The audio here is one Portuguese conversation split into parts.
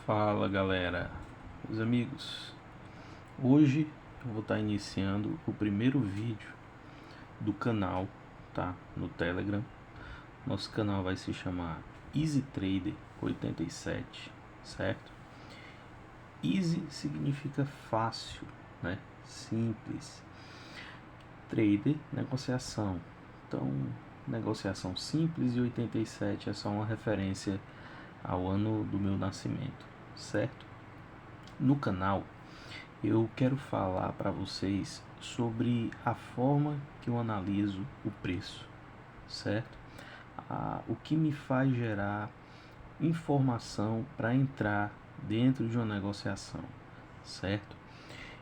Fala galera, meus amigos, hoje eu vou estar iniciando o primeiro vídeo do canal, tá? No Telegram. Nosso canal vai se chamar Easy Trader 87, certo? Easy significa fácil, né? Simples. Trader, negociação. Então, negociação simples, e 87 é só uma referência ao ano do meu nascimento, certo? No canal eu quero falar para vocês sobre a forma que eu analiso o preço, certo? O que me faz gerar informação para entrar dentro de uma negociação, certo?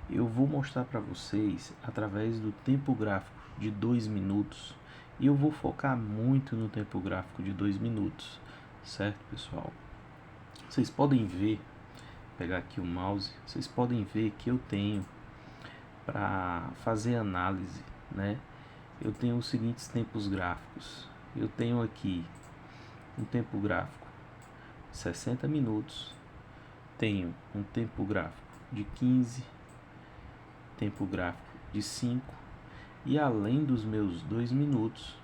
Eu vou mostrar para vocês através do tempo gráfico de 2 minutos, e eu vou focar muito no tempo gráfico de 2 minutos, certo, pessoal? Vocês podem ver, pegar aqui o mouse, vocês podem ver que eu tenho, para fazer análise, né? Eu tenho os seguintes tempos gráficos. Eu tenho aqui um tempo gráfico de 60 minutos, tenho um tempo gráfico de 15, tempo gráfico de 5, e além dos meus 2 minutos,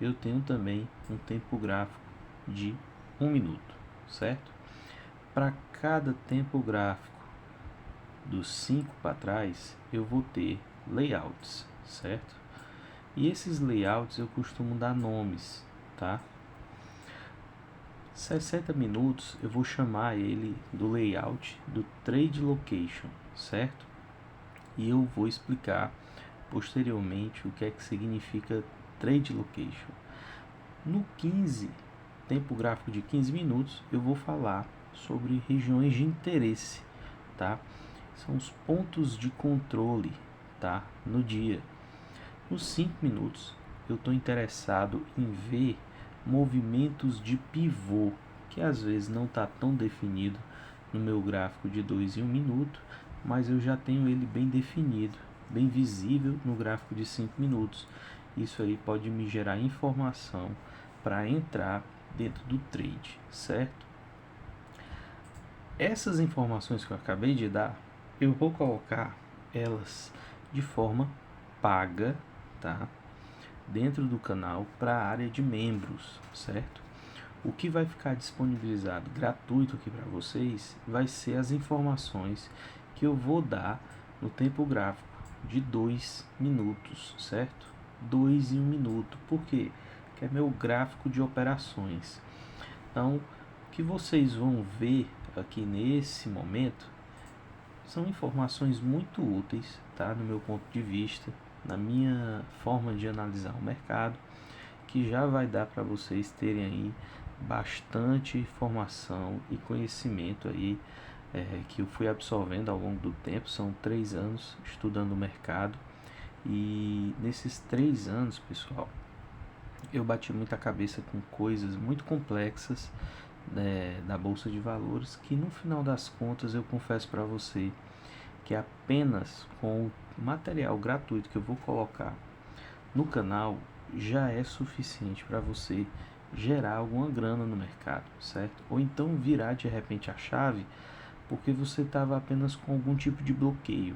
eu tenho também um tempo gráfico de 1 minuto, certo? Para cada tempo gráfico dos 5 para trás, eu vou ter layouts, certo? E esses layouts eu costumo dar nomes, tá? 60 minutos eu vou chamar ele do layout do Trade Location, certo? E eu vou explicar posteriormente o que é que significa Trade Location. No 15, tempo gráfico de 15 minutos, eu vou falar sobre regiões de interesse, tá? São os pontos de controle, tá? No dia. Nos 5 minutos, eu estou interessado em ver movimentos de pivô, que às vezes não está tão definido no meu gráfico de 2 e 1 minuto, mas eu já tenho ele bem definido, bem visível no gráfico de 5 minutos. Isso aí pode me gerar informação para entrar dentro do trade, certo? Essas informações que eu acabei de dar, eu vou colocar elas de forma paga, tá? Dentro do canal para a área de membros, certo? O que vai ficar disponibilizado gratuito aqui para vocês vai ser as informações que eu vou dar no tempo gráfico de 2 minutos, certo? 2 e 1 minuto. Por quê? Que é meu gráfico de operações. Então, o que vocês vão ver aqui nesse momento são informações muito úteis, tá? No meu ponto de vista, na minha forma de analisar o mercado, que já vai dar para vocês terem aí bastante informação e conhecimento aí, que eu fui absorvendo ao longo do tempo. São 3 anos estudando o mercado, e nesses 3 anos, pessoal, eu bati muita cabeça com coisas muito complexas, né, da Bolsa de Valores, que no final das contas eu confesso para você que apenas com o material gratuito que eu vou colocar no canal já é suficiente para você gerar alguma grana no mercado, certo? Ou então virar de repente a chave porque você estava apenas com algum tipo de bloqueio,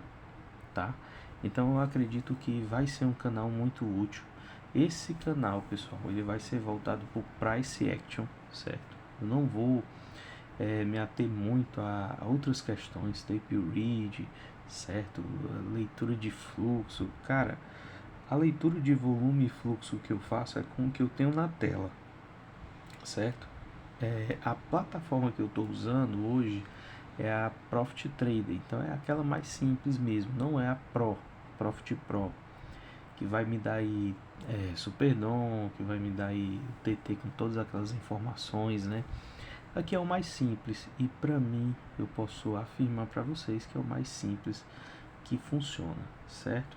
tá? Então eu acredito que vai ser um canal muito útil. Esse canal, pessoal, ele vai ser voltado para o Price Action, certo? Eu não vou me ater muito a outras questões, tape read, certo? A leitura de fluxo. Cara, a leitura de volume e fluxo que eu faço é com o que eu tenho na tela, certo? A plataforma que eu estou usando hoje é a Profit Trader, então é aquela mais simples mesmo, não é a Profit Pro, que vai me dar aí Superdom, que vai me dar aí o TT com todas aquelas informações, né? Aqui é o mais simples, e para mim eu posso afirmar para vocês que é o mais simples que funciona, certo?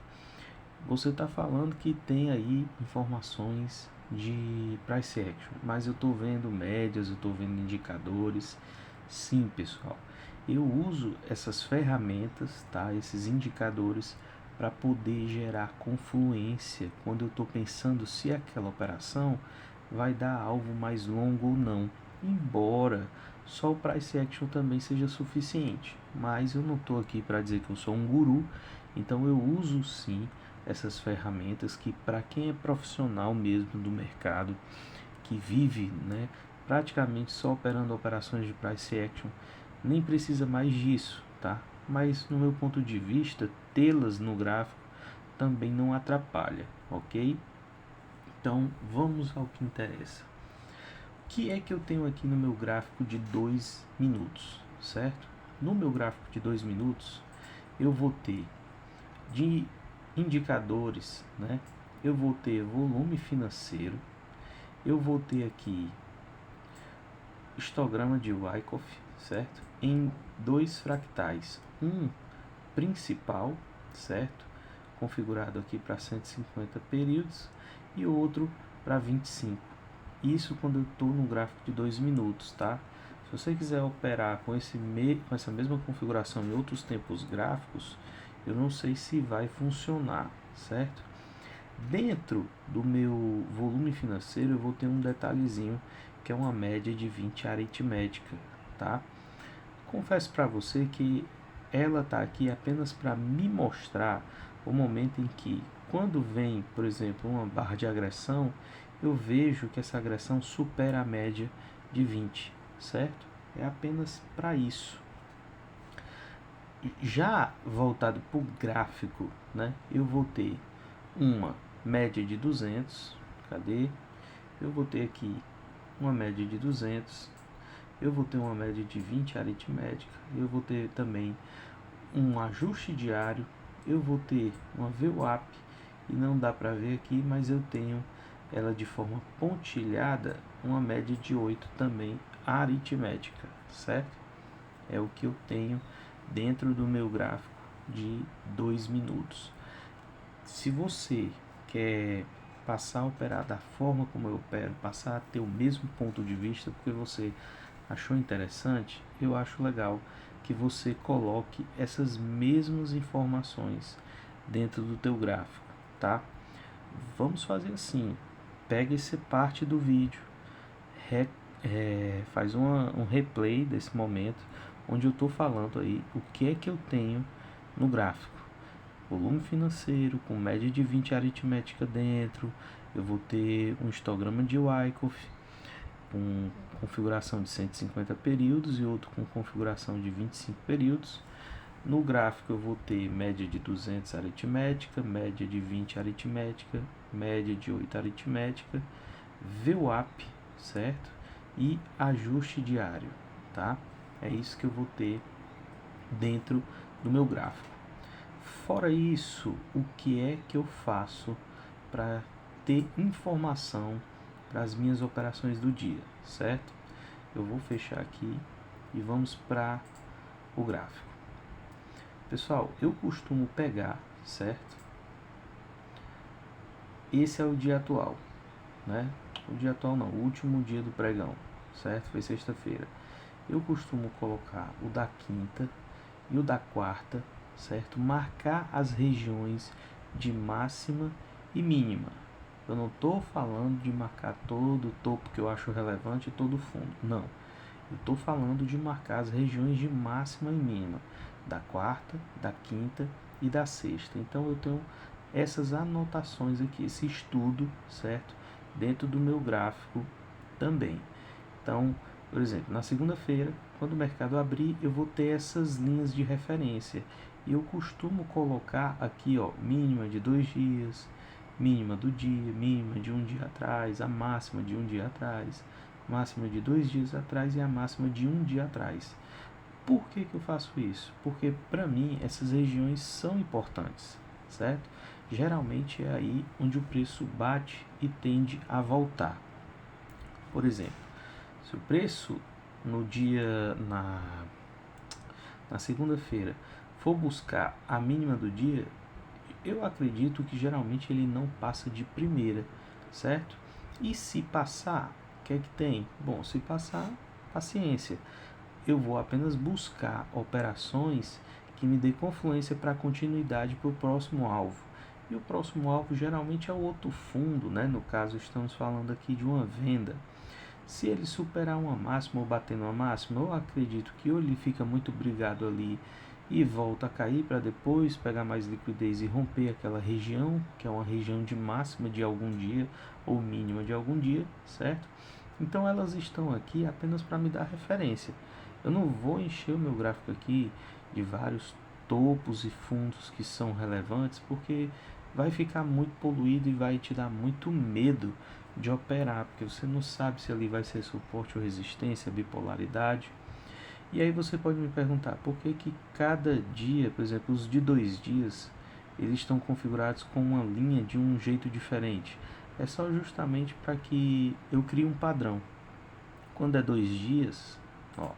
Você está falando que tem aí informações de price action, mas eu estou vendo médias, eu estou vendo indicadores. Sim, pessoal, eu uso essas ferramentas, tá? Esses indicadores para poder gerar confluência quando eu estou pensando se aquela operação vai dar alvo mais longo ou não. Embora só o Price Action também seja suficiente. Mas eu não estou aqui para dizer que eu sou um guru, então eu uso sim essas ferramentas que, para quem é profissional mesmo do mercado, que vive, né, praticamente só operando operações de Price Action, nem precisa mais disso, tá? Mas no meu ponto de vista, tê-las no gráfico também não atrapalha, ok? Então vamos ao que interessa. O que é que eu tenho aqui no meu gráfico de 2 minutos, certo? No meu gráfico de 2 minutos, eu vou ter de indicadores, né? Eu vou ter volume financeiro, eu vou ter aqui histograma de Wyckoff, certo? Em 2 fractais, um principal, certo? Configurado aqui para 150 períodos e outro para 25. Isso quando eu estou no gráfico de 2 minutos, tá? Se você quiser operar com essa mesma configuração em outros tempos gráficos, eu não sei se vai funcionar, certo? Dentro do meu volume financeiro eu vou ter um detalhezinho que é uma média de 20 aritmética, tá? Confesso para você que ela está aqui apenas para me mostrar o momento em que, quando vem, por exemplo, uma barra de agressão, eu vejo que essa agressão supera a média de 20, certo? É apenas para isso. Já voltado para o gráfico, né, eu vou ter uma média de 200, cadê? Eu vou ter aqui uma média de 200, eu vou ter uma média de 20 aritmética, eu vou ter também um ajuste diário, eu vou ter uma VWAP, e não dá para ver aqui, mas eu tenho ela de forma pontilhada, uma média de 8 também aritmética, certo? É o que eu tenho dentro do meu gráfico de 2 minutos. Se você quer passar a operar da forma como eu opero, passar a ter o mesmo ponto de vista, porque você achou interessante, eu acho legal que você coloque essas mesmas informações dentro do teu gráfico, tá? Vamos fazer assim, pega essa parte do vídeo, faz um replay desse momento, onde eu estou falando aí o que é que eu tenho no gráfico. Volume financeiro com média de 20 aritmética dentro, eu vou ter um histograma de Wyckoff com configuração de 150 períodos e outro com configuração de 25 períodos. No gráfico eu vou ter média de 200 aritmética, média de 20 aritmética, média de 8 aritmética, VWAP, certo? E ajuste diário, tá? É isso que eu vou ter dentro do meu gráfico. Fora isso, o que é que eu faço para ter informação para as minhas operações do dia, certo? Eu vou fechar aqui e vamos para o gráfico. Pessoal, eu costumo pegar, certo? Esse é o dia atual, né? O dia atual não, o último dia do pregão, certo? Foi sexta-feira. Eu costumo colocar o da quinta e o da quarta, certo? Marcar as regiões de máxima e mínima. Eu não estou falando de marcar todo o topo que eu acho relevante e todo o fundo, não. Eu estou falando de marcar as regiões de máxima e mínima da quarta, da quinta e da sexta. Então eu tenho essas anotações aqui, esse estudo, certo? Dentro do meu gráfico também. Então, por exemplo, na segunda-feira, quando o mercado abrir, eu vou ter essas linhas de referência. E eu costumo colocar aqui, ó, mínima de 2 dias, mínima do dia, mínima de um dia atrás, a máxima de um dia atrás, máxima de 2 dias atrás e a máxima de um dia atrás. Por que eu faço isso? Porque para mim essas regiões são importantes, certo? Geralmente é aí onde o preço bate e tende a voltar. Por exemplo, se o preço no dia na segunda-feira for buscar a mínima do dia, eu acredito que geralmente ele não passa de primeira, certo? E se passar, o que é que tem? Bom, se passar, paciência. Eu vou apenas buscar operações que me dê confluência para continuidade para o próximo alvo. E o próximo alvo geralmente é o outro fundo, né? No caso, estamos falando aqui de uma venda. Se ele superar uma máxima ou bater numa máxima, eu acredito que ou ele fica muito brigado ali e volta a cair para depois pegar mais liquidez e romper aquela região, que é uma região de máxima de algum dia ou mínima de algum dia, certo? Então elas estão aqui apenas para me dar referência. Eu não vou encher o meu gráfico aqui de vários topos e fundos que são relevantes, porque vai ficar muito poluído e vai te dar muito medo de operar, porque você não sabe se ali vai ser suporte ou resistência, bipolaridade. E aí você pode me perguntar, por que que cada dia, por exemplo, os de 2 dias, eles estão configurados com uma linha de um jeito diferente? É só justamente para que eu crie um padrão. Quando é 2 dias, ó,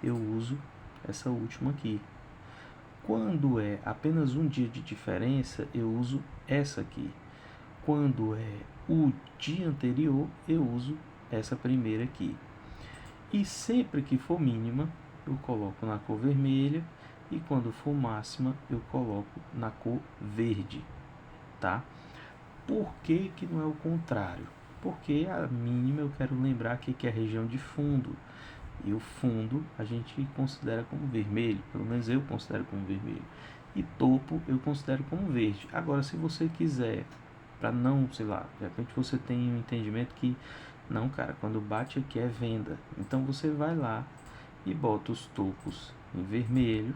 eu uso essa última aqui. Quando é apenas um dia de diferença, eu uso essa aqui. Quando é o dia anterior, eu uso essa primeira aqui. E sempre que for mínima, eu coloco na cor vermelha, e quando for máxima, eu coloco na cor verde, tá? Por que que não é o contrário? Porque a mínima eu quero lembrar que é a região de fundo, e o fundo a gente considera como vermelho, pelo menos eu considero como vermelho, e topo eu considero como verde. Agora, se você quiser, para não, sei lá, de repente você tem um entendimento que não, cara, quando bate aqui é venda, então você vai lá e bota os topos em vermelho.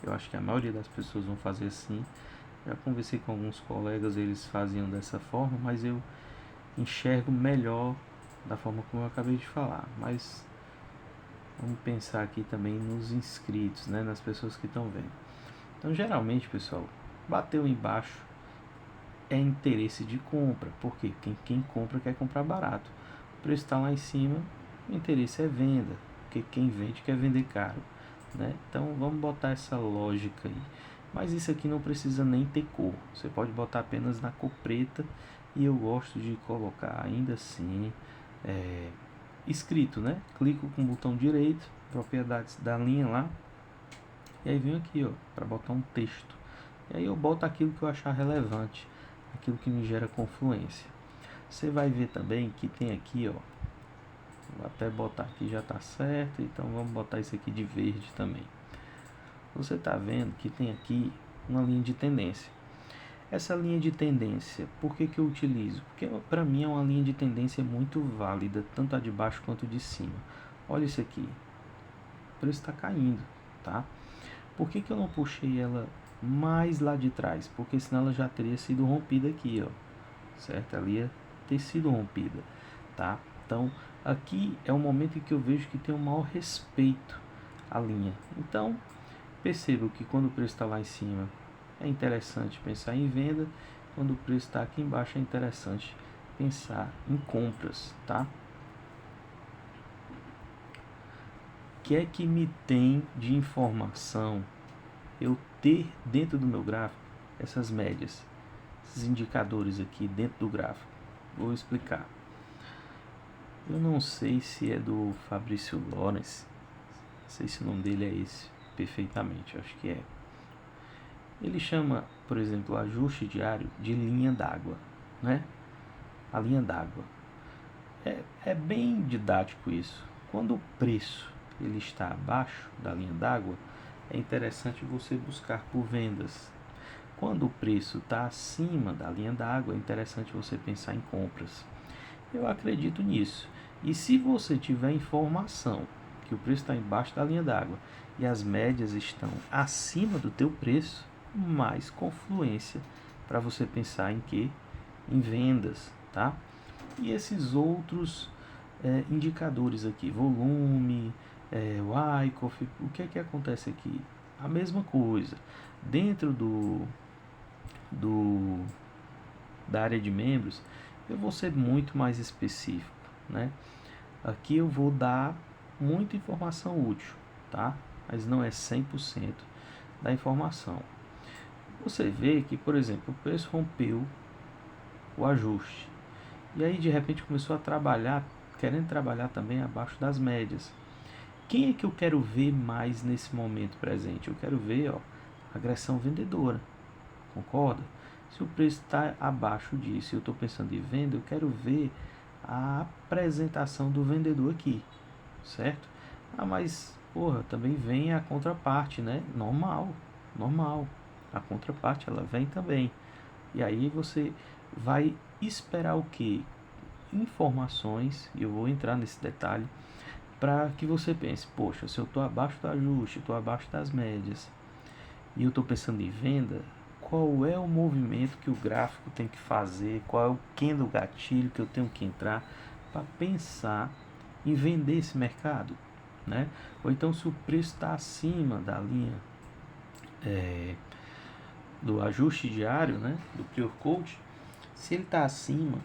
Eu acho que a maioria das pessoas vão fazer assim. Já conversei com alguns colegas, eles faziam dessa forma, mas eu enxergo melhor da forma como eu acabei de falar. Mas vamos pensar aqui também nos inscritos, né, nas pessoas que estão vendo. Então, geralmente, pessoal, bateu embaixo é interesse de compra. Por quê? Quem compra quer comprar barato. O preço está lá em cima, o interesse é venda, porque quem vende quer vender caro, né? Então vamos botar essa lógica aí. Mas isso aqui não precisa nem ter cor. Você pode botar apenas na cor preta, e eu gosto de colocar ainda assim escrito, né? Clico com o botão direito, propriedades da linha lá, e aí venho aqui, ó, para botar um texto. E aí eu boto aquilo que eu achar relevante, aquilo que me gera confluência. Você vai ver também que tem aqui, ó, vou até botar aqui, já está certo, então vamos botar isso aqui de verde também. Você está vendo que tem aqui uma linha de tendência. Essa linha de tendência, por que que eu utilizo? Porque para mim é uma linha de tendência muito válida, tanto a de baixo quanto de cima. Olha isso aqui, o preço está caindo, tá? Por que que eu não puxei ela mais lá de trás? Porque senão ela já teria sido rompida aqui, ó, certo? Ela ia ter sido rompida, tá? Então aqui é o momento em que eu vejo que tem um maior respeito à linha. Então percebo que quando o preço está lá em cima é interessante pensar em venda, quando o preço está aqui embaixo é interessante pensar em compras, tá? O que é que me tem de informação eu ter dentro do meu gráfico essas médias, esses indicadores aqui dentro do gráfico? Vou explicar. Eu não sei se é do Fabrício Lawrence, não sei se o nome dele é esse perfeitamente, acho que é. Ele chama, por exemplo, o ajuste diário de linha d'água, né? A linha d'água. É bem didático isso. Quando o preço ele está abaixo da linha d'água, é interessante você buscar por vendas. Quando o preço está acima da linha d'água, é interessante você pensar em compras. Eu acredito nisso. E se você tiver informação que o preço está embaixo da linha d'água e as médias estão acima do teu preço, mais confluência para você pensar em quê? Em vendas, tá? E esses outros indicadores aqui, volume, Wyckoff, o que é que acontece aqui? A mesma coisa. Dentro da área de membros, eu vou ser muito mais específico, né? Aqui eu vou dar muita informação útil, tá? Mas não é 100% da informação. Você vê que, por exemplo, o preço rompeu o ajuste. E aí, de repente, começou a trabalhar, querendo trabalhar também abaixo das médias. Quem é que eu quero ver mais nesse momento presente? Eu quero ver, ó, agressão vendedora. Concorda? Se o preço está abaixo disso e eu estou pensando em venda, eu quero ver a apresentação do vendedor aqui, certo? Ah, mas, porra, também vem a contraparte, né? Normal, normal. A contraparte, ela vem também. E aí você vai esperar o quê? Informações, e eu vou entrar nesse detalhe, para que você pense, poxa, se eu estou abaixo do ajuste, estou abaixo das médias, e eu estou pensando em venda, qual é o movimento que o gráfico tem que fazer, qual é o candle gatilho que eu tenho que entrar para pensar em vender esse mercado, né? Ou então se o preço está acima da linha do ajuste diário, né, do Clear Coach, se ele está acima,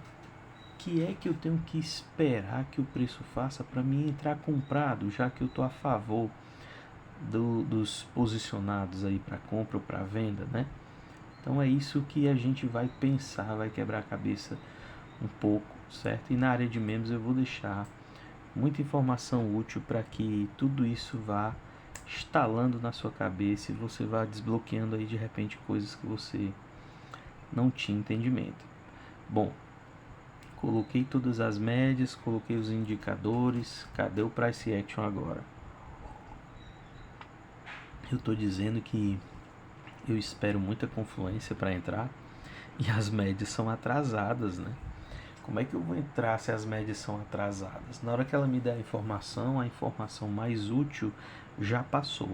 que é que eu tenho que esperar que o preço faça para mim entrar comprado, já que eu estou a favor dos posicionados aí para compra ou para venda, né? Então é isso que a gente vai pensar, vai quebrar a cabeça um pouco, certo? E na área de membros eu vou deixar muita informação útil para que tudo isso vá instalando na sua cabeça e você vá desbloqueando aí de repente coisas que você não tinha entendimento. Bom, coloquei todas as médias, coloquei os indicadores, cadê o Price Action agora? Eu estou dizendo que eu espero muita confluência para entrar e as médias são atrasadas, né? Como é que eu vou entrar se as médias são atrasadas? Na hora que ela me der a informação mais útil já passou.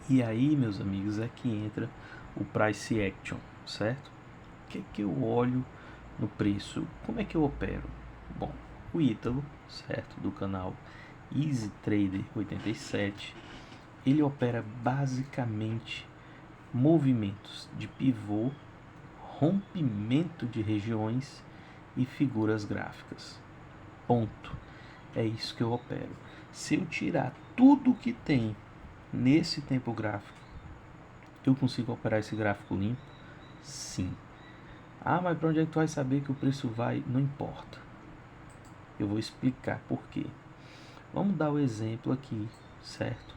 E aí, meus amigos, é que entra o Price Action, certo? O que é que eu olho no preço? Como é que eu opero? Bom, o Ítalo, certo, do canal Easy Trader 87, ele opera basicamente movimentos de pivô, rompimento de regiões e figuras gráficas. Ponto. É isso que eu opero. Se eu tirar tudo que tem nesse tempo gráfico, eu consigo operar esse gráfico limpo? Sim. Ah, mas para onde é que tu vai saber que o preço vai? Não importa. Eu vou explicar por quê. Vamos dar o exemplo aqui, certo?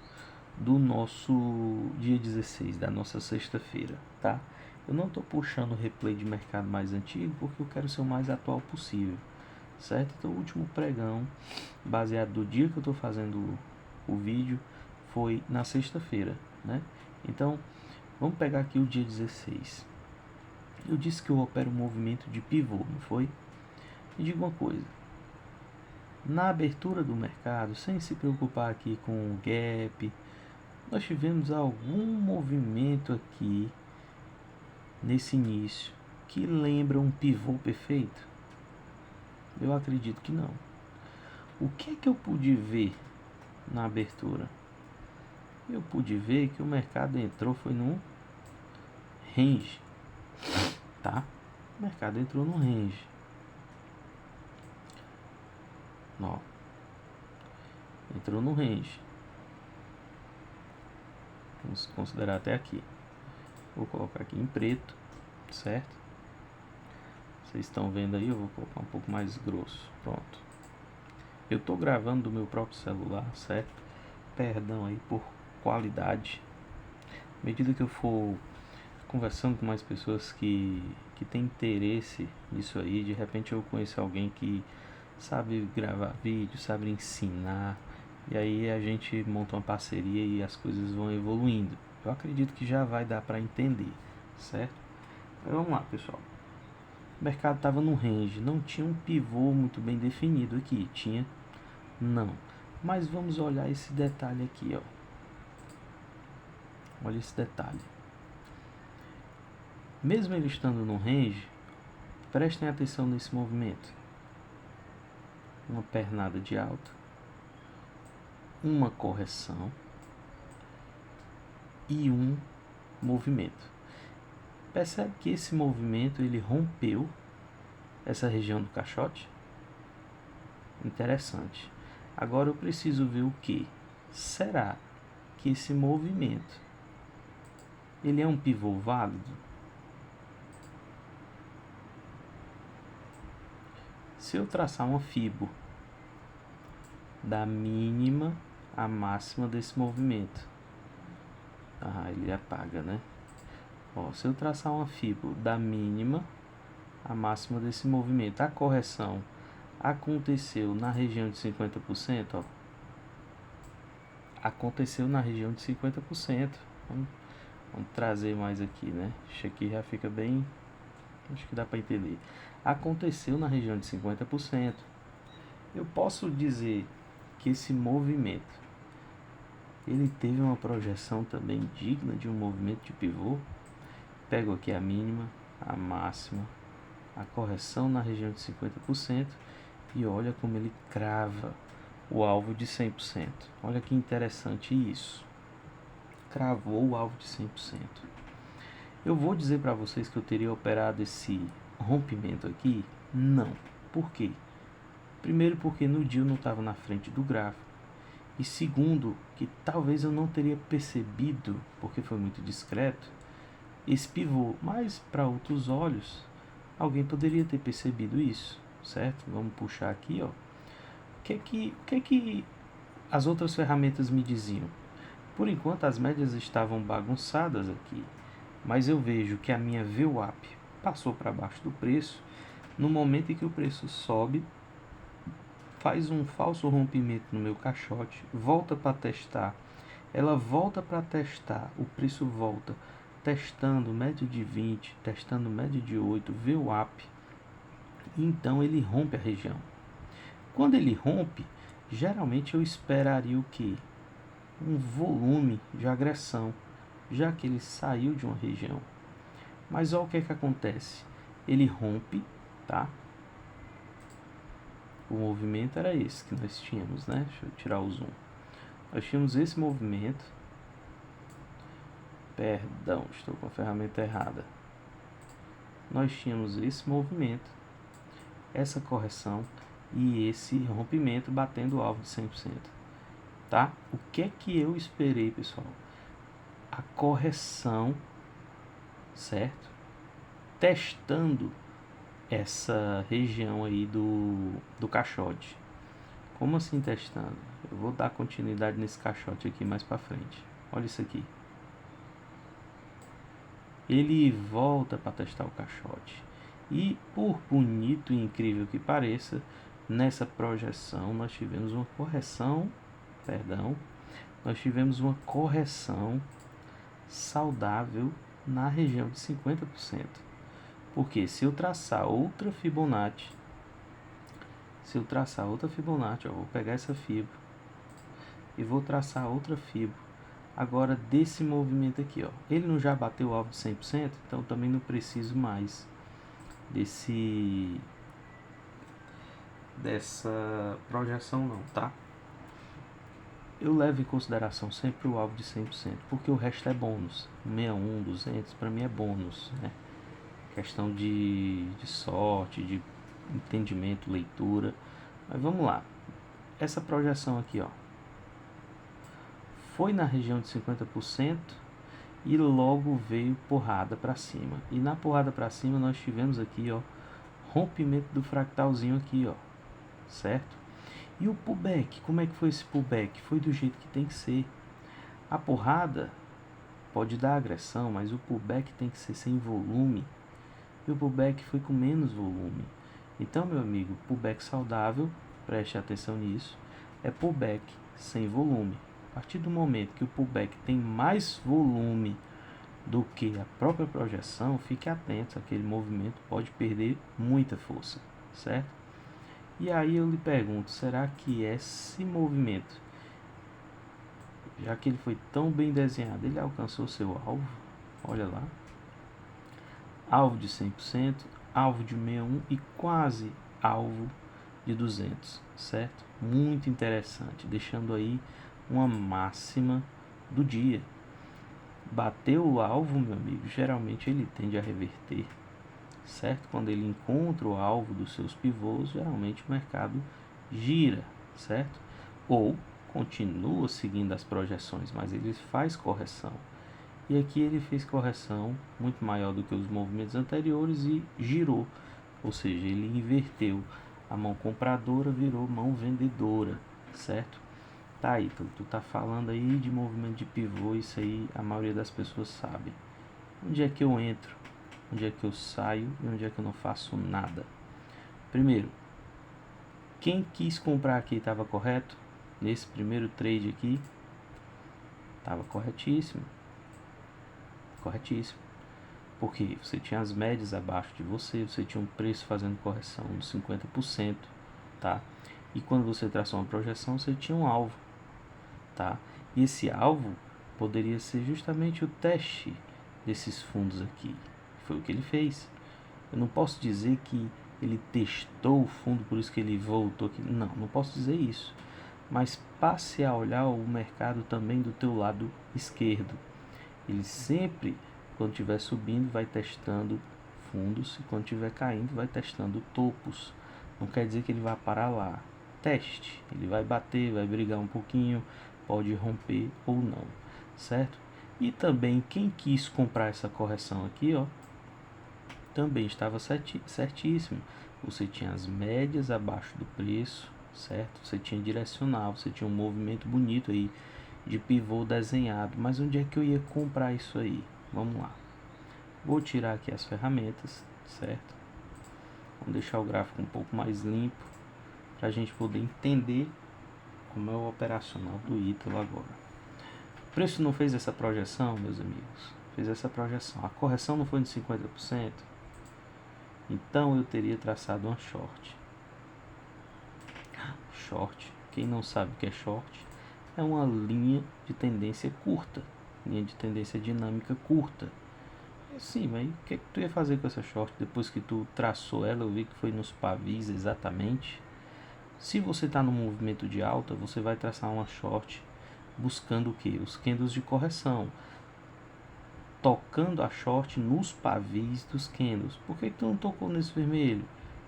Do nosso dia 16, da nossa sexta-feira, tá? Eu não estou puxando o replay de mercado mais antigo porque eu quero ser o mais atual possível, certo? Então o último pregão, baseado do dia que eu estou fazendo o vídeo, foi na sexta-feira, né? Então, vamos pegar aqui o dia 16. Eu disse que eu opero um movimento de pivô, não foi? Me diga uma coisa. Na abertura do mercado, sem se preocupar aqui com o gap, nós tivemos algum movimento aqui nesse início que lembra um pivô perfeito? Eu acredito que não. O que é que eu pude ver na abertura? Eu pude ver que o mercado entrou foi num range, tá? O mercado entrou no range. Ó, entrou no range. Vamos considerar até aqui. Vou colocar aqui em preto, certo? Vocês estão vendo aí, eu vou colocar um pouco mais grosso. Pronto. Eu estou gravando do meu próprio celular, certo? Perdão aí por qualidade. À medida que eu for conversando com mais pessoas que têm interesse nisso aí, de repente eu conheço alguém que sabe gravar vídeo, sabe ensinar, e aí a gente monta uma parceria e as coisas vão evoluindo. Eu acredito que já vai dar para entender, certo? Mas vamos lá, pessoal. O mercado estava no range, não tinha um pivô muito bem definido aqui, tinha? Não. Mas vamos olhar esse detalhe aqui, ó. Olha esse detalhe. Mesmo ele estando no range, prestem atenção nesse movimento. Uma pernada de alta, uma correção e um movimento. Percebe que esse movimento ele rompeu essa região do caixote? Interessante. Agora eu preciso ver o que? Será que esse movimento ele é um pivô válido? Se eu traçar uma fibo da mínima à máxima desse movimento, ele apaga, né? Ó, se eu traçar uma fibra da mínima à máxima desse movimento, a correção aconteceu na região de 50%, ó. Aconteceu na região de 50%. Vamos trazer mais aqui, né? Isso aqui já fica bem... Acho que dá para entender. Aconteceu na região de 50%. Eu posso dizer que esse movimento ele teve uma projeção também digna de um movimento de pivô. Pego aqui a mínima, a máxima, a correção na região de 50% e olha como ele crava o alvo de 100%. Olha que interessante isso. Cravou o alvo de 100%. Eu vou dizer para vocês que eu teria operado esse rompimento aqui? Não. Por quê? Primeiro, porque no dia eu não estava na frente do gráfico. E segundo, que talvez eu não teria percebido, porque foi muito discreto, esse pivô. Mas para outros olhos, alguém poderia ter percebido isso, certo? Vamos puxar aqui, ó. O que é que as outras ferramentas me diziam? Por enquanto as médias estavam bagunçadas aqui, mas eu vejo que a minha VWAP passou para baixo do preço. No momento em que o preço sobe, faz um falso rompimento no meu caixote, volta para testar, ela volta para testar, o preço volta, testando média de 20, testando média de 8, VWAP, então ele rompe a região. Quando ele rompe, geralmente eu esperaria o que? Um volume de agressão, já que ele saiu de uma região. Mas olha o que é que acontece, ele rompe, tá? O movimento era esse que nós tínhamos, né? Deixa eu tirar o zoom. Nós tínhamos esse movimento. Perdão, estou com a ferramenta errada. Nós tínhamos esse movimento, essa correção e esse rompimento batendo o alvo de 100%. Tá? O que é que eu esperei, pessoal? A correção, certo? Testando essa região aí do caixote. Como assim testando? Eu vou dar continuidade nesse caixote aqui mais para frente. Olha isso aqui. Ele volta para testar o caixote. E por bonito e incrível que pareça, nessa projeção nós tivemos uma correção, nós tivemos uma correção saudável na região de 50%. Porque se eu traçar outra Fibonacci, eu vou pegar essa fibra e vou traçar outra fibra agora desse movimento aqui, ó. Ele não já bateu o alvo de 100%, então também não preciso mais dessa projeção não, tá? Eu levo em consideração sempre o alvo de 100%, porque o resto é bônus. 61, 200, para mim é bônus, né? Questão de sorte, de entendimento, leitura. Mas vamos lá. Essa projeção aqui, ó, foi na região de 50% e logo veio porrada para cima. E na porrada para cima nós tivemos aqui, ó, rompimento do fractalzinho aqui, ó, certo? E o pullback, como é que foi esse pullback? Foi do jeito que tem que ser. A porrada pode dar agressão, mas o pullback tem que ser sem volume. E o pullback foi com menos volume. Então, meu amigo, pullback saudável, preste atenção nisso, é pullback sem volume. A partir do momento que o pullback tem mais volume do que a própria projeção, fique atento, aquele movimento pode perder muita força, certo? E aí eu lhe pergunto, será que esse movimento, já que ele foi tão bem desenhado, ele alcançou seu alvo? Olha lá. Alvo de 100%, alvo de 61 e quase alvo de 200, certo? Muito interessante, deixando aí uma máxima do dia. Bateu o alvo, meu amigo, geralmente ele tende a reverter, certo? Quando ele encontra o alvo dos seus pivôs, geralmente o mercado gira, certo? Ou continua seguindo as projeções, mas ele faz correção. E aqui ele fez correção muito maior do que os movimentos anteriores e girou, ou seja, ele inverteu. A mão compradora virou mão vendedora, certo? Tá aí, tu tá falando aí de movimento de pivô, isso aí a maioria das pessoas sabe. Onde é que eu entro? Onde é que eu saio e onde é que eu não faço nada? Primeiro, quem quis comprar aqui estava correto? Nesse primeiro trade aqui, estava corretíssimo. Corretíssimo. Porque você tinha as médias abaixo de você tinha um preço fazendo correção de 50%, tá? E quando você traçou uma projeção, você tinha um alvo, tá? E esse alvo poderia ser justamente o teste desses fundos aqui. Foi o que ele fez. Eu não posso dizer que ele testou o fundo, por isso que ele voltou aqui. Não posso dizer isso. Mas passe a olhar o mercado também do teu lado esquerdo. Ele sempre, quando estiver subindo, vai testando fundos, e quando estiver caindo, vai testando topos. Não quer dizer que ele vai parar lá. Teste. Ele vai bater, vai brigar um pouquinho, pode romper ou não, certo? E também quem quis comprar essa correção aqui, ó, também estava certíssimo. Você tinha as médias abaixo do preço, certo? Você tinha direcional, você tinha um movimento bonito aí de pivô desenhado. Mas onde é que eu ia comprar isso aí? Vamos lá. Vou tirar aqui as ferramentas, certo? Vamos deixar o gráfico um pouco mais limpo para a gente poder entender como é o operacional do Ítalo agora. O preço não fez essa projeção, meus amigos? Fez essa projeção. A correção não foi de 50%? Então eu teria traçado uma short. Short, quem não sabe o que é short, é uma linha de tendência curta, linha de tendência dinâmica curta. Sim, mas o que tu ia fazer com essa short depois que tu traçou ela? Eu vi que foi nos pavis exatamente. Se você está no movimento de alta, você vai traçar uma short buscando o que? Os candles de correção, tocando a short nos pavis dos candles. Por que tu não tocou nesse vermelho?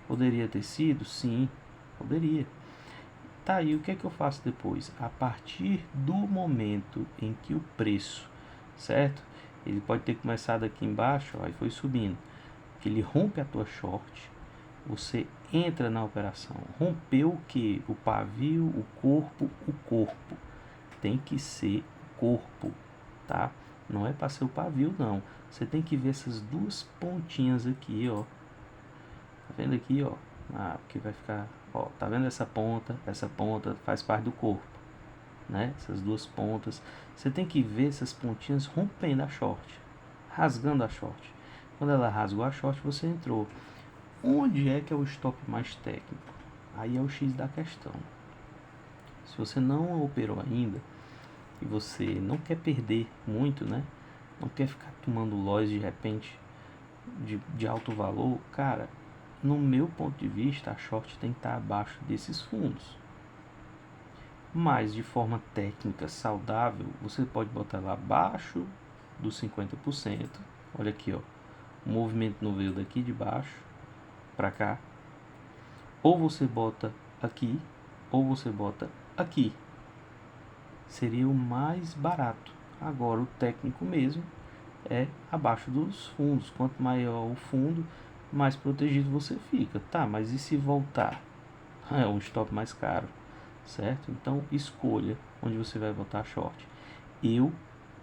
Poderia ter sido? Sim, poderia. Tá, e o que é que eu faço depois? A partir do momento em que o preço, certo? Ele pode ter começado aqui embaixo, ó, e foi subindo. Que ele rompe a tua short, você entra na operação. Rompeu o que? O pavio, o corpo. Tem que ser o corpo, tá? Não é para ser o pavio, não. Você tem que ver essas duas pontinhas aqui, ó. Tá vendo aqui, ó? Ah, porque vai ficar... Ó, tá vendo essa ponta? Essa ponta faz parte do corpo, né? Essas duas pontas. Você tem que ver essas pontinhas rompendo a short, rasgando a short. Quando ela rasgou a short, você entrou. Onde é que é o stop mais técnico? Aí é o X da questão. Se você não operou ainda e você não quer perder muito, né? Não quer ficar tomando loss de repente de alto valor, cara, no meu ponto de vista, a short tem que estar abaixo desses fundos. Mas de forma técnica saudável, você pode botar ela abaixo dos 50%. Olha aqui, ó. O movimento não veio daqui de baixo para cá. Ou você bota aqui, ou você bota aqui. Seria o mais barato. Agora o técnico mesmo é abaixo dos fundos. Quanto maior o fundo, mais protegido você fica. Tá, mas e se voltar? É um stop mais caro, certo? Então escolha onde você vai botar a short. Eu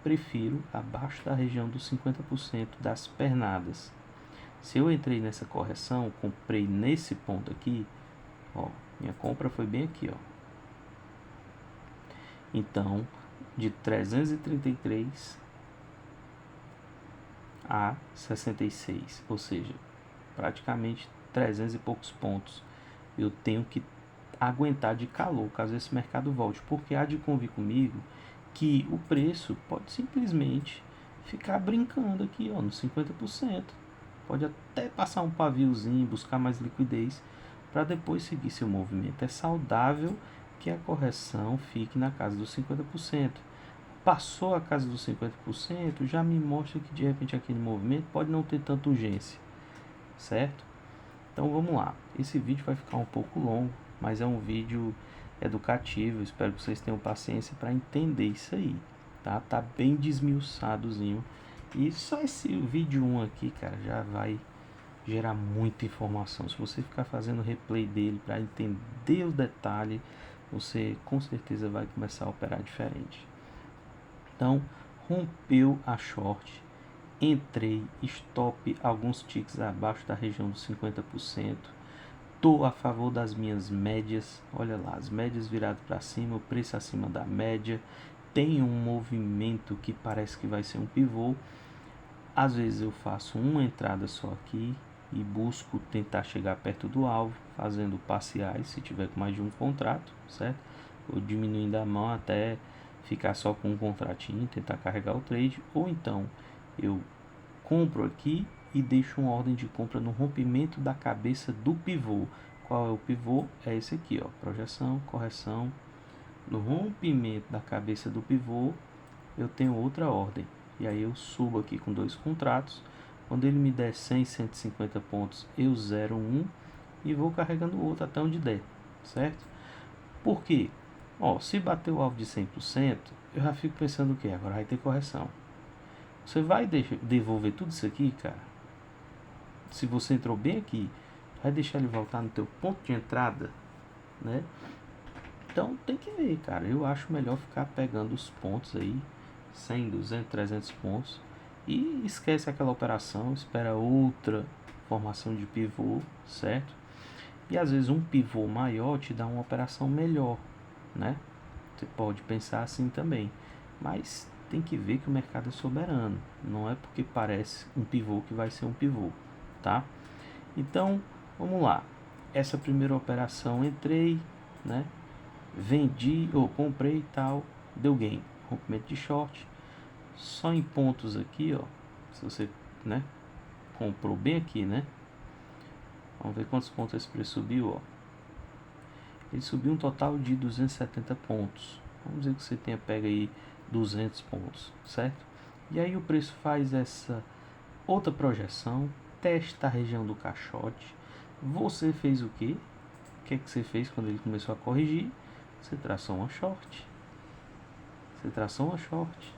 prefiro abaixo da região dos 50% das pernadas. Se eu entrei nessa correção, comprei nesse ponto aqui, ó, minha compra foi bem aqui, ó. Então, de 333 a 66, ou seja, praticamente 300 e poucos pontos. Eu tenho que aguentar de calor caso esse mercado volte, porque há de convir comigo que o preço pode simplesmente ficar brincando aqui, ó, no 50%. Pode até passar um paviozinho, buscar mais liquidez para depois seguir seu movimento. É saudável que a correção fique na casa dos 50%. Passou a casa dos 50%, já me mostra que de repente aquele movimento pode não ter tanta urgência, certo? Então vamos lá. Esse vídeo vai ficar um pouco longo, mas é um vídeo educativo. Espero que vocês tenham paciência para entender isso aí, tá? Tá bem desmiuçadozinho. E só esse vídeo 1 aqui, cara, já vai gerar muita informação. Se você ficar fazendo replay dele para entender o detalhe, você com certeza vai começar a operar diferente. Então, rompeu a short, entrei, stop, alguns ticks abaixo da região dos 50%. Tô a favor das minhas médias. Olha lá, as médias viradas para cima, o preço acima da média. Tem um movimento que parece que vai ser um pivô. Às vezes eu faço uma entrada só aqui e busco tentar chegar perto do alvo, fazendo parciais se tiver com mais de um contrato, certo? Ou diminuindo a mão até ficar só com um contratinho, tentar carregar o trade, ou então eu compro aqui e deixo uma ordem de compra no rompimento da cabeça do pivô. Qual é o pivô? É esse aqui, ó, projeção, correção. No rompimento da cabeça do pivô, eu tenho outra ordem. E aí eu subo aqui com 2 contratos. Quando ele me der 100, 150 pontos, eu zero um e vou carregando o outro até onde der, certo? Por quê? Ó, se bater o alvo de 100%, eu já fico pensando o que? Agora vai ter correção. Você vai devolver tudo isso aqui, cara? Se você entrou bem aqui, vai deixar ele voltar no teu ponto de entrada, né? Então tem que ver, cara. Eu acho melhor ficar pegando os pontos aí, 100, 200, 300 pontos, e esquece aquela operação, espera outra formação de pivô, certo? E às vezes um pivô maior te dá uma operação melhor, né? Você pode pensar assim também, mas tem que ver que o mercado é soberano, não é porque parece um pivô que vai ser um pivô, tá? Então, vamos lá. Essa primeira operação entrei, né? Vendi ou comprei e tal, deu gain, rompimento de short, só em pontos aqui, ó. Se você, né, comprou bem aqui, né? Vamos ver quantos pontos esse preço subiu, ó. Ele subiu um total de 270 pontos. Vamos dizer que você tenha pego aí 200 pontos, certo? E aí o preço faz essa outra projeção, testa a região do caixote. Você fez o quê? O que é que você fez quando ele começou a corrigir? Você traçou uma short. Você traçou uma short.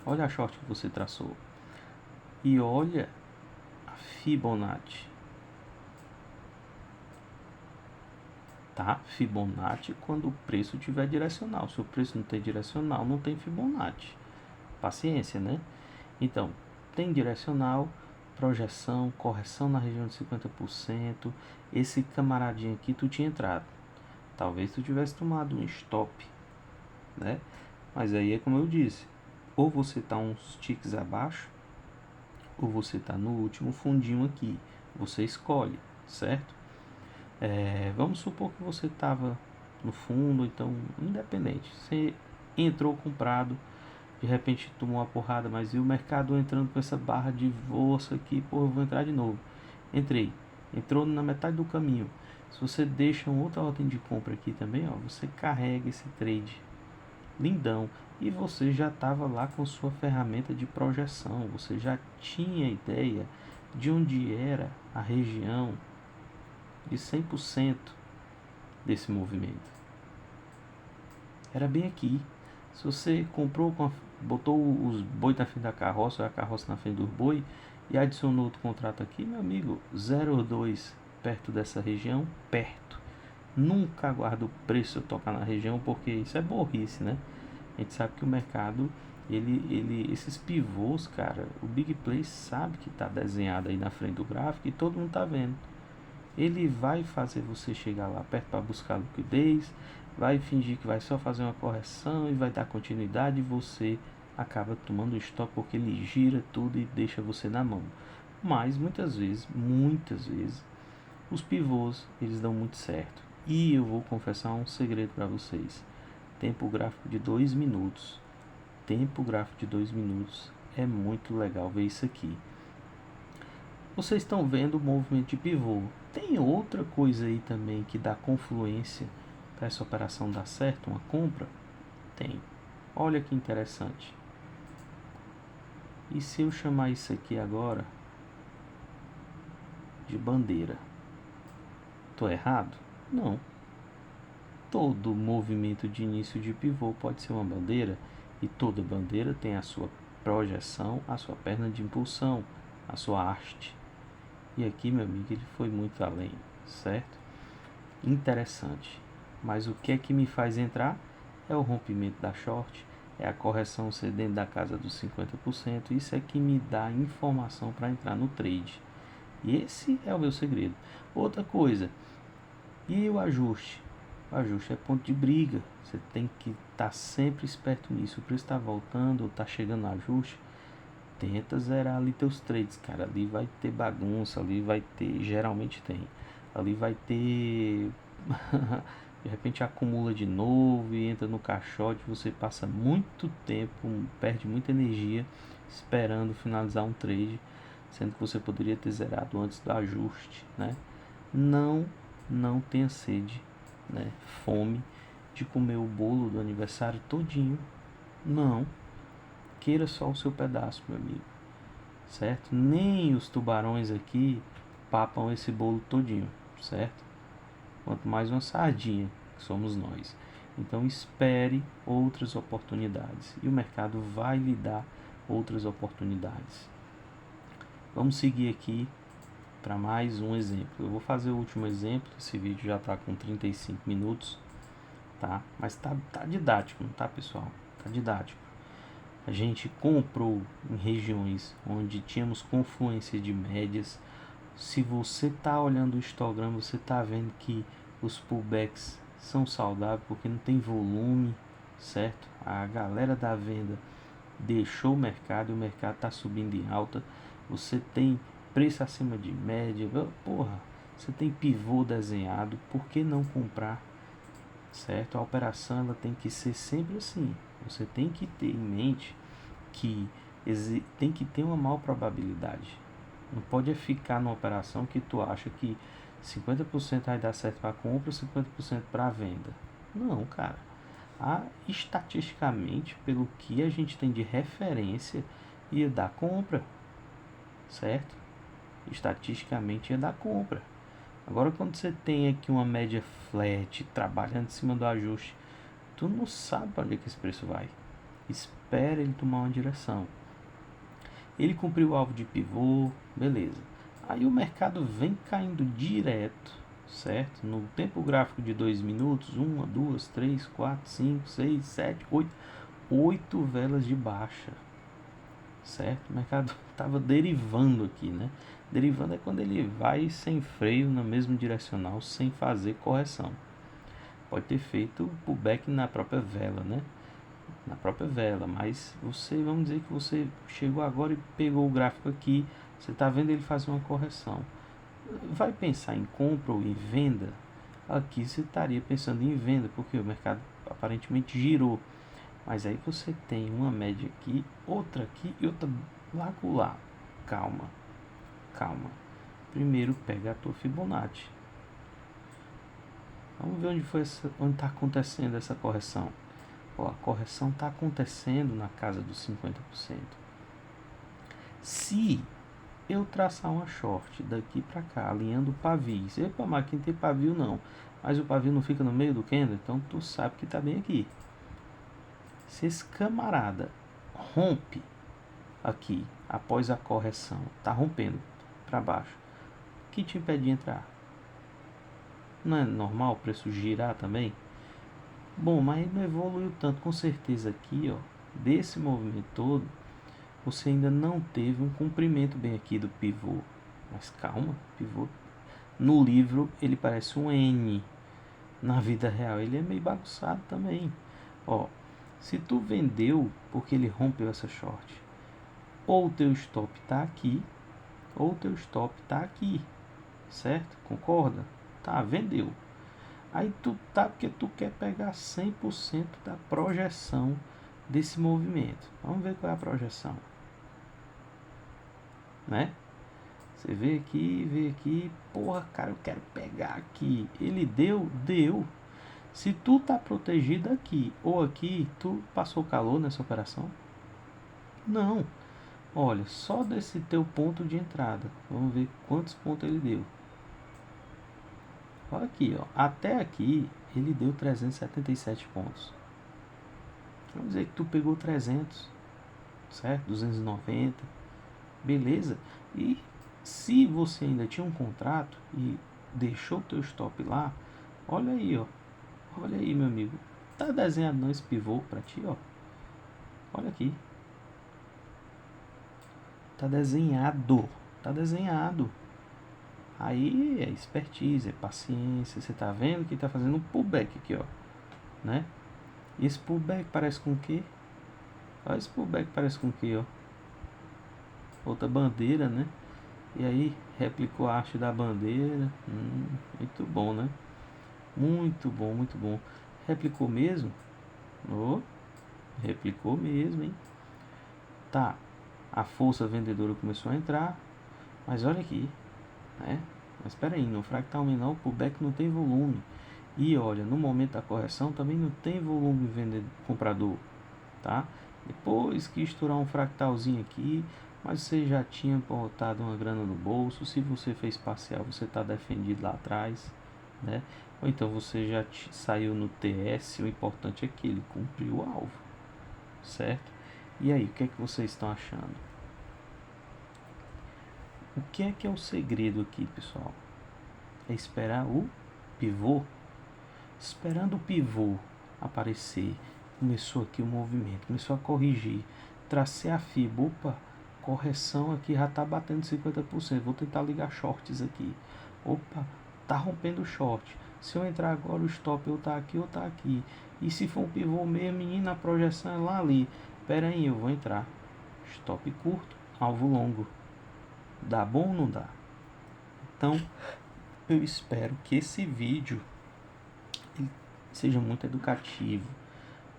Olha a short que você traçou. E olha a Fibonacci. Tá? Fibonacci quando o preço tiver direcional. Se o preço não tem direcional, não tem Fibonacci. Paciência, né? Então, tem direcional, projeção, correção na região de 50%. Esse camaradinho aqui tu tinha entrado. Talvez tu tivesse tomado um stop, né? Mas aí é como eu disse, ou você tá uns ticks abaixo, ou você tá no último fundinho aqui. Você escolhe, certo? Vamos supor que você estava no fundo, então independente. Você entrou comprado, de repente tomou uma porrada, mas viu o mercado entrando com essa barra de força aqui, pô, eu vou entrar de novo. Entrou na metade do caminho. Se você deixa uma outra ordem de compra aqui também, ó, você carrega esse trade lindão e você já estava lá com sua ferramenta de projeção, você já tinha ideia de onde era a região de 100% desse movimento. Era bem aqui. Se você comprou, botou os boi na frente da carroça, a carroça na frente dos boi e adicionou outro contrato aqui, meu amigo, 0,2 perto dessa região, perto. Nunca aguardo o preço eu tocar na região, porque isso é burrice, né? A gente sabe que o mercado, esses pivôs, cara, o Big Play sabe que está desenhado aí na frente do gráfico e todo mundo tá vendo. Ele vai fazer você chegar lá perto para buscar liquidez, vai fingir que vai só fazer uma correção e vai dar continuidade e você acaba tomando stop porque ele gira tudo e deixa você na mão. Mas muitas vezes, os pivôs eles dão muito certo. E eu vou confessar um segredo para vocês. Tempo gráfico de 2 minutos. Tempo gráfico de 2 minutos. É muito legal ver isso aqui. Vocês estão vendo o movimento de pivô. Tem outra coisa aí também que dá confluência para essa operação dar certo, uma compra? Tem. Olha que interessante. E se eu chamar isso aqui agora de bandeira? Tô errado? Não. Todo movimento de início de pivô pode ser uma bandeira e toda bandeira tem a sua projeção, a sua perna de impulsão, a sua haste. E aqui, meu amigo, ele foi muito além, certo? Interessante. Mas o que é que me faz entrar? É o rompimento da short, é a correção ser dentro da casa dos 50%. Isso é que me dá informação para entrar no trade. E esse é o meu segredo. Outra coisa, e o ajuste? O ajuste é ponto de briga. Você tem que estar sempre esperto nisso. O preço está voltando ou está chegando no ajuste. Tenta zerar ali teus trades, cara. Ali vai ter bagunça, ali vai ter, geralmente tem. Ali vai ter de repente acumula de novo e entra no caixote, você passa muito tempo, perde muita energia esperando finalizar um trade, sendo que você poderia ter zerado antes do ajuste, né? Não, não tenha sede, né? Fome de comer o bolo do aniversário todinho. Não, queira só o seu pedaço, meu amigo, certo? Nem os tubarões aqui papam esse bolo todinho, certo? Quanto mais uma sardinha, que somos nós. Então espere outras oportunidades e o mercado vai lhe dar outras oportunidades. Vamos seguir aqui para mais um exemplo. Eu vou fazer o último exemplo. Esse vídeo já está com 35 minutos, tá? Mas tá didático, não tá, pessoal? Tá didático. A gente comprou em regiões onde tínhamos confluência de médias. Se você tá olhando o Instagram, você tá vendo que os pullbacks são saudáveis porque não tem volume, certo? A galera da venda deixou o mercado e o mercado tá subindo em alta. Você tem preço acima de média, porra, você tem pivô desenhado, por que não comprar? Certo? A operação ela tem que ser sempre assim. Você tem que ter em mente que tem que ter uma maior probabilidade. Não pode ficar numa operação que tu acha que 50% vai dar certo para compra, 50% para venda. Não, cara. Estatisticamente, pelo que a gente tem de referência, ia dar compra, certo? Estatisticamente ia dar compra. Agora, quando você tem aqui uma média flat, trabalhando em cima do ajuste, tu não sabe para onde é que esse preço vai. Espera ele tomar uma direção. Ele cumpriu o alvo de pivô, beleza. Aí o mercado vem caindo direto, certo? No tempo gráfico de 2 minutos, 1, 2, 3, 4, 5, 6, 7, 8, 8 velas de baixa, certo? O mercado estava derivando aqui, né? Derivando é quando ele vai sem freio na mesma direcional, sem fazer correção. Pode ter feito pullback na própria vela, né? Na própria vela, mas você, vamos dizer que você chegou agora e pegou o gráfico aqui, você está vendo ele fazer uma correção. Vai pensar em compra ou em venda? Aqui você estaria pensando em venda, porque o mercado aparentemente girou. Mas aí você tem uma média aqui, outra aqui e outra lá acolá. Calma, calma. Primeiro pega a tua Fibonacci. Vamos ver onde está acontecendo essa correção. Ó, a correção está acontecendo na casa dos 50%. Se eu traçar uma short daqui para cá, alinhando pavios, epa, mas aqui não tem pavio não, mas o pavio não fica no meio do candle, então tu sabe que está bem aqui. Se esse camarada rompe aqui após a correção, está rompendo para baixo, o que te impede de entrar? Não é normal o preço girar também? Bom, mas não evoluiu tanto. Com certeza aqui, ó, desse movimento todo, você ainda não teve um comprimento bem aqui do pivô. Mas calma, pivô. No livro ele parece um N. Na vida real ele é meio bagunçado também. Ó, se tu vendeu porque ele rompeu essa short, ou o teu stop tá aqui, ou o teu stop tá aqui. Certo? Concorda? Tá, vendeu. Aí tu tá porque tu quer pegar 100% da projeção desse movimento. Vamos ver qual é a projeção, né? Você vê aqui, porra, cara, eu quero pegar aqui. Ele deu. Se tu tá protegido aqui ou aqui, tu passou calor nessa operação? Não. Olha, só desse teu ponto de entrada. Vamos ver quantos pontos ele deu. Olha aqui, ó. Até aqui ele deu 377 pontos. Vamos dizer que tu pegou 300, certo? 290, beleza? E se você ainda tinha um contrato e deixou o teu stop lá, olha aí, ó. Olha aí, meu amigo. Tá desenhado não esse pivô pra ti, ó. Olha aqui. Tá desenhado. Tá desenhado. Aí é expertise, é paciência. Você tá vendo que tá fazendo um pullback aqui, ó. Né? E esse pullback parece com o quê? Olha esse pullback parece com o quê, ó? Outra bandeira, né? E aí, replicou a arte da bandeira. Muito bom, né? Muito bom, muito bom. Replicou mesmo? Oh, replicou mesmo, hein? Tá. A força vendedora começou a entrar. Mas olha aqui, né? Mas espera aí, no fractal menor o pullback não tem volume. E olha, no momento da correção também não tem volume vendedor, comprador, tá? Depois que estourar um fractalzinho aqui, mas você já tinha botado uma grana no bolso. Se você fez parcial, você está defendido lá atrás, né? Ou então você já saiu no TS. O importante é que ele cumpriu o alvo, certo? E aí, o que é que vocês estão achando? O que é o segredo aqui, pessoal? É esperar o pivô. Esperando o pivô aparecer, começou aqui o movimento, começou a corrigir, tracei a FIBA, opa, correção aqui já está batendo 50%, vou tentar ligar shorts aqui, opa, tá rompendo o short, se eu entrar agora o stop ou tá aqui ou tá aqui, e se for um pivô mesmo, menina, a projeção é lá ali, pera aí, eu vou entrar, stop curto, alvo longo, dá bom ou não dá? Então, eu espero que esse vídeo seja muito educativo.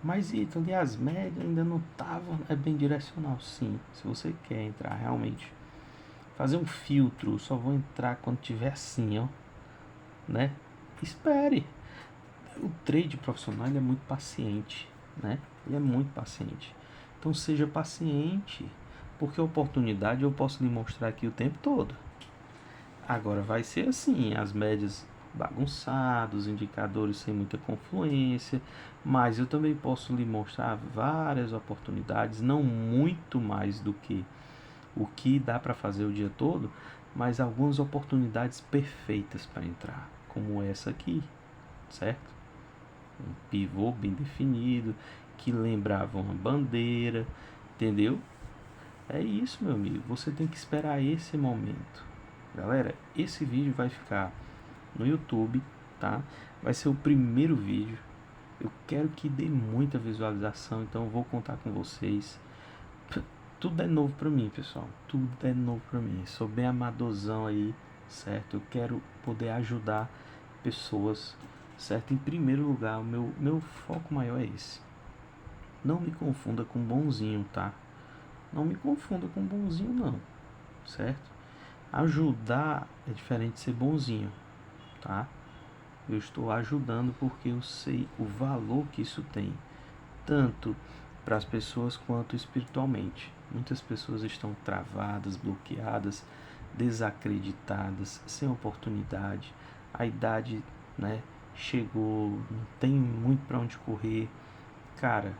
Mas Ítalo, e as médias ainda não estavam bem direcional. Sim, se você quer entrar realmente, fazer um filtro, só vou entrar quando tiver assim, ó, né? Espere. O trade profissional ele é muito paciente, né? Ele é muito paciente. Então seja paciente, porque a oportunidade eu posso lhe mostrar aqui o tempo todo. Agora vai ser assim, as médias bagunçadas, indicadores sem muita confluência, mas eu também posso lhe mostrar várias oportunidades, não muito mais do que o que dá para fazer o dia todo, mas algumas oportunidades perfeitas para entrar, como essa aqui, certo? Um pivô bem definido, que lembrava uma bandeira, entendeu? É isso, meu amigo, você tem que esperar esse momento. Galera, esse vídeo vai ficar no YouTube, tá? Vai ser o primeiro vídeo. Eu quero que dê muita visualização, então eu vou contar com vocês. Tudo é novo pra mim, pessoal. Tudo é novo pra mim. Sou bem amadorzão aí, certo? Eu quero poder ajudar pessoas, certo? Em primeiro lugar, o meu foco maior é esse. Não me confunda com bonzinho, tá? Não me confunda com bonzinho, não, certo? Ajudar é diferente de ser bonzinho, tá? Eu estou ajudando porque eu sei o valor que isso tem, tanto para as pessoas quanto espiritualmente. Muitas pessoas estão travadas, bloqueadas, desacreditadas, sem oportunidade. A idade, né, chegou, não tem muito para onde correr. Cara,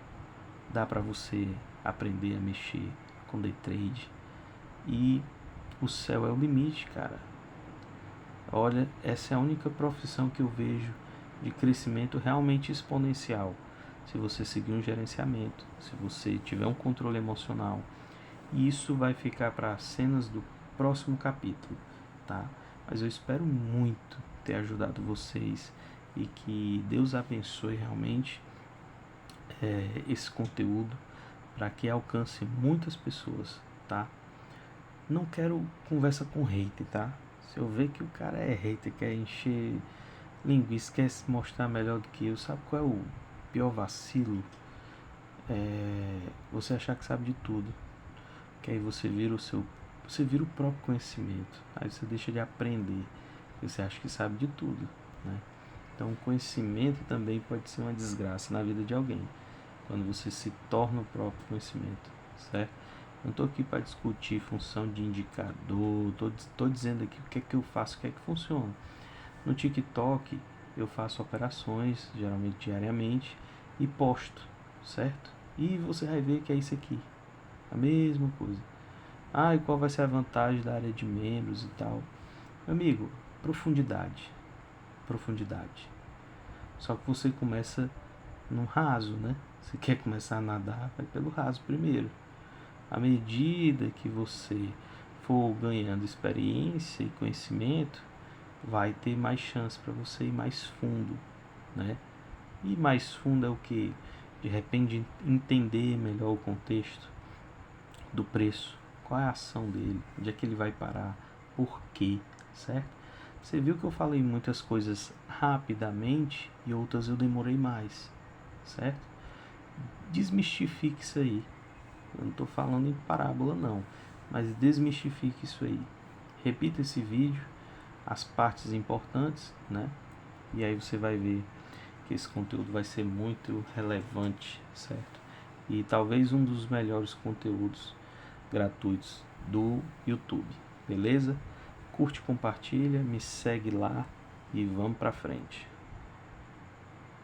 dá para você aprender a mexer com day trade e o céu é o limite, cara. Olha, essa é a única profissão que eu vejo de crescimento realmente exponencial. Se você seguir um gerenciamento, se você tiver um controle emocional, isso vai ficar para cenas do próximo capítulo, tá? Mas eu espero muito ter ajudado vocês e que Deus abençoe realmente esse conteúdo para que alcance muitas pessoas, tá? Não quero conversa com hater, tá? Se eu ver que o cara é hater, quer encher linguiça, quer se mostrar melhor do que eu, sabe qual é o pior vacilo? Você achar que sabe de tudo. Que aí você vira o próprio conhecimento. Aí você deixa de aprender. Você acha que sabe de tudo, né? Então o conhecimento também pode ser uma desgraça na vida de alguém. Quando você se torna o próprio conhecimento, certo? Não estou aqui para discutir função de indicador, estou dizendo aqui o que é que eu faço, o que é que funciona. No TikTok eu faço operações, geralmente diariamente, e posto, certo? E você vai ver que é isso aqui, a mesma coisa. E qual vai ser a vantagem da área de membros e tal? Meu amigo, profundidade. Profundidade. Só que você começa no raso, né? Você quer começar a nadar, vai pelo raso primeiro. À medida que você for ganhando experiência e conhecimento, vai ter mais chance para você ir mais fundo, né? E mais fundo é o que? De repente entender melhor o contexto do preço, qual é a ação dele, onde é que ele vai parar, por quê, certo? Você viu que eu falei muitas coisas rapidamente e outras eu demorei mais, certo? Desmistifique isso aí. Eu não estou falando em parábola não, mas desmistifique isso aí. Repita esse vídeo, as partes importantes, né? E aí você vai ver que esse conteúdo vai ser muito relevante, certo? E talvez um dos melhores conteúdos gratuitos do YouTube, beleza? Curte, compartilha, me segue lá e vamos pra frente.